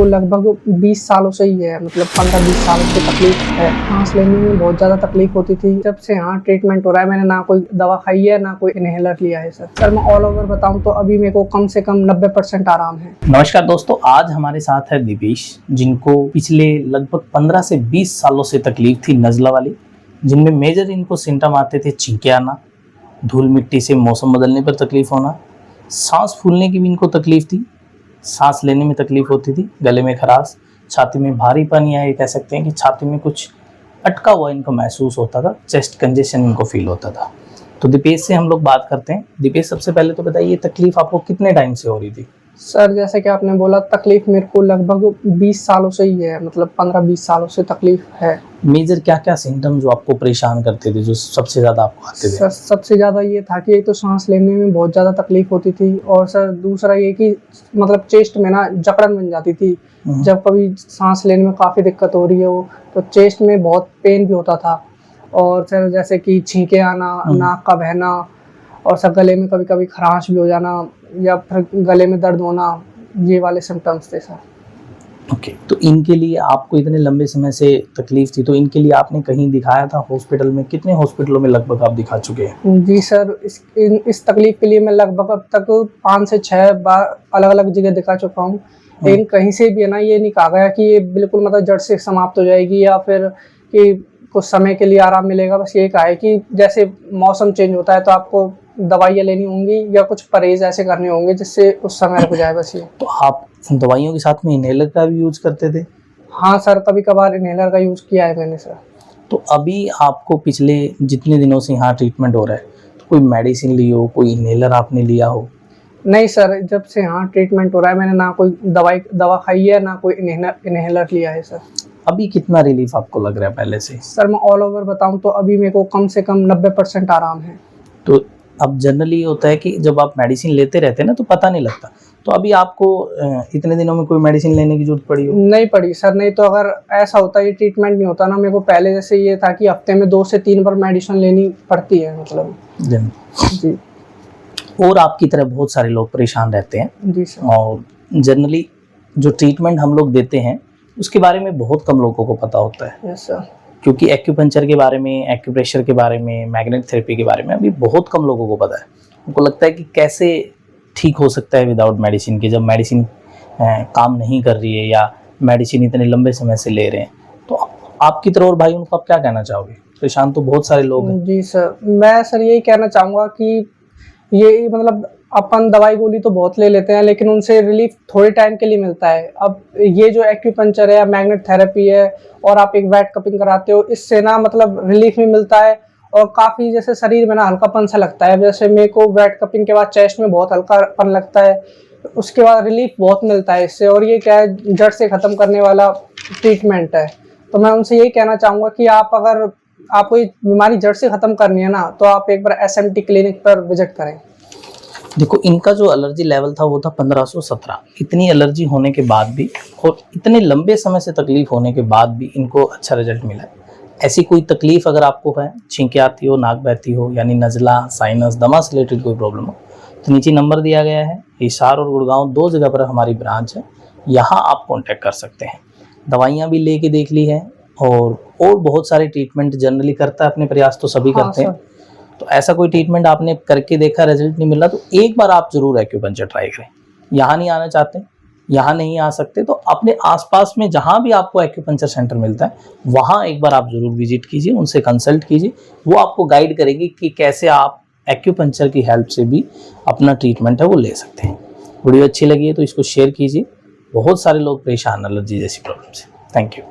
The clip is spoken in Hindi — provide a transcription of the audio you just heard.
लगभग 20 सालों से ही है, मतलब 15-20 सालों से तकलीफ है। सांस लेने में बहुत ज़्यादा तकलीफ होती थी। जब से यहाँ ट्रीटमेंट हो रहा है, मैंने ना कोई दवा खाई है ना कोई इनहेलर लिया है। सर मैं ऑल ओवर बताऊं तो अभी मेरे को कम से कम 90% आराम है। नमस्कार दोस्तों, आज हमारे साथ है दीपेश, जिनको पिछले लगभग 15 से 20 सालों से तकलीफ थी नज़ला वाली, जिनमें मेजर इनको सिम्टम आते थे छींके आना, धूल मिट्टी से मौसम बदलने पर तकलीफ होना, सांस फूलने की भी इनको तकलीफ थी, सांस लेने में तकलीफ होती थी, गले में खराश, छाती में भारीपन, या ये कह सकते हैं कि छाती में कुछ अटका हुआ इनको महसूस होता था, चेस्ट कंजेशन इनको फील होता था। तो दीपेश से हम लोग बात करते हैं। दीपेश, सबसे पहले तो बताइए, तकलीफ आपको कितने टाइम से हो रही थी? सर जैसे कि आपने बोला, तकलीफ मेरे को लगभग 20 सालों से ही है, मतलब 15-20 सालों से तकलीफ है। मेजर क्या क्या सिम्टम जो आपको परेशान करते थे, जो सबसे ज़्यादा आपको आते थे? सर सबसे ज़्यादा ये था कि एक तो सांस लेने में बहुत ज़्यादा तकलीफ होती थी, और सर दूसरा ये कि मतलब चेस्ट में ना जकड़न बन जाती थी। जब कभी सांस लेने में काफ़ी दिक्कत हो रही है वो, तो चेस्ट में बहुत पेन भी होता था। और सर जैसे कि छींके आना, नाक का बहना, और सर गले में कभी कभी खराश भी हो जाना, या फिर गले में दर्द होना, ये वाले सिम्टम्स थे सर। ओके, तो इनके लिए आपको इतने लंबे समय से तकलीफ थी, तो इनके लिए आपने कहीं दिखाया था हॉस्पिटल में? कितने हॉस्पिटलों में लगभग आप दिखा चुके हैं? जी सर, इस तकलीफ के लिए मैं लगभग अब तक 5 से 6 बार अलग अलग जगह दिखा चुका हूँ। लेकिन कहीं से भी है ना, ये नहीं कहा गया कि ये बिल्कुल मतलब जड़ से समाप्त हो जाएगी, या फिर कि कुछ समय के लिए आराम मिलेगा। बस ये कहा है कि जैसे मौसम चेंज होता है तो आपको दवाइयाँ लेनी होंगी, या कुछ परहेज ऐसे करने होंगे जिससे उस समय रुक जाए, बस ये। तो आप दवाइयों के साथ में इनहेलर का भी यूज करते थे? हाँ सर, कभी कभार इनहेलर का यूज़ किया है मैंने सर। तो अभी आपको पिछले जितने दिनों से यहाँ ट्रीटमेंट हो रहा है, तो कोई मेडिसिन ली हो, कोई इनहेलर आपने लिया हो? नहीं सर, जब से यहाँ ट्रीटमेंट हो रहा है, मैंने ना कोई दवा खाई है ना कोई इनहेलर लिया है सर। अभी कितना रिलीफ आपको लग रहा है पहले से? सर मैं ऑल ओवर बताऊं तो अभी मेरे को कम से कम 90% आराम है। तो अब जनरली होता है कि जब आप मेडिसिन लेते रहते हैं ना, तो पता नहीं लगता। तो अभी आपको इतने दिनों में कोई मेडिसिन लेने की जरूरत पड़ी हो? नहीं पड़ी सर, नहीं तो अगर ऐसा होता, ये ट्रीटमेंट नहीं होता ना, मेरे को पहले जैसे ये था कि हफ्ते में 2 से 3 बार मेडिसिन लेनी पड़ती है, मतलब। जी। और आपकी तरह बहुत सारे लोग परेशान रहते हैं। जी सर। और जनरली जो ट्रीटमेंट हम लोग देते हैं उसके बारे में बहुत कम लोगों को पता होता है। Yes sir. क्योंकि एक्यूपंक्चर के बारे में, एक्यूप्रेशर के बारे में, मैग्नेट थेरेपी के बारे में अभी बहुत कम लोगों को पता है। उनको लगता है कि कैसे ठीक हो सकता है विदाउट मेडिसिन के, जब मेडिसिन काम नहीं कर रही है या मेडिसिन इतने लंबे समय से ले रहे हैं। तो आपकी तरह और भाई, उनको आप क्या कहना चाहोगे? परेशान तो बहुत सारे लोग हैं। जी सर, मैं सर यही कहना चाहूँगा कि ये मतलब अपन दवाई गोली तो बहुत ले लेते हैं, लेकिन उनसे रिलीफ थोड़े टाइम के लिए मिलता है। अब ये जो एक्यूपंक्चर है या मैग्नेट थेरेपी है, और आप एक वेट कपिंग कराते हो, इससे ना मतलब रिलीफ भी मिलता है, और काफ़ी जैसे शरीर में ना हल्कापन सा लगता है। जैसे मेरे को वेट कपिंग के बाद चेस्ट में बहुत हल्कापन लगता है, उसके बाद रिलीफ बहुत मिलता है इससे। और ये क्या है, जड़ से ख़त्म करने वाला ट्रीटमेंट है। तो मैं उनसे यही कहना चाहूँगा कि आप अगर आपको ये बीमारी जड़ से ख़त्म करनी है ना, तो आप एक बार SMT क्लिनिक पर विजिट करें। देखो, इनका जो एलर्जी लेवल था वो था 1517। इतनी एलर्जी होने के बाद भी और इतने लंबे समय से तकलीफ होने के बाद भी इनको अच्छा रिजल्ट मिला है। ऐसी कोई तकलीफ अगर आपको है, छींके आती हो, नाक बहती हो, यानी नज़ला, साइनस, दमा से रिलेटेड कोई प्रॉब्लम हो, तो नीचे नंबर दिया गया है। हिसार और गुड़गांव 2 जगह पर हमारी ब्रांच है, यहाँ आप कॉन्टैक्ट कर सकते हैं। दवाइयाँ भी ले के देख ली हैं, और बहुत सारे ट्रीटमेंट जनरली करता है, अपने प्रयास तो सभी करते हैं। तो ऐसा कोई ट्रीटमेंट आपने करके देखा, रिजल्ट नहीं मिला, तो एक बार आप जरूर एक्यूपंक्चर ट्राई करें। यहाँ नहीं आना चाहते, यहाँ नहीं आ सकते, तो अपने आसपास में जहाँ भी आपको एक्यूपंक्चर सेंटर मिलता है वहाँ एक बार आप जरूर विजिट कीजिए, उनसे कंसल्ट कीजिए। वो आपको गाइड करेंगे कि कैसे आप एक्यूपंक्चर की हेल्प से भी अपना ट्रीटमेंट है वो ले सकते हैं। वीडियो अच्छी लगी है तो इसको शेयर कीजिए। बहुत सारे लोग परेशान एलर्जी जैसी प्रॉब्लम से। Thank you.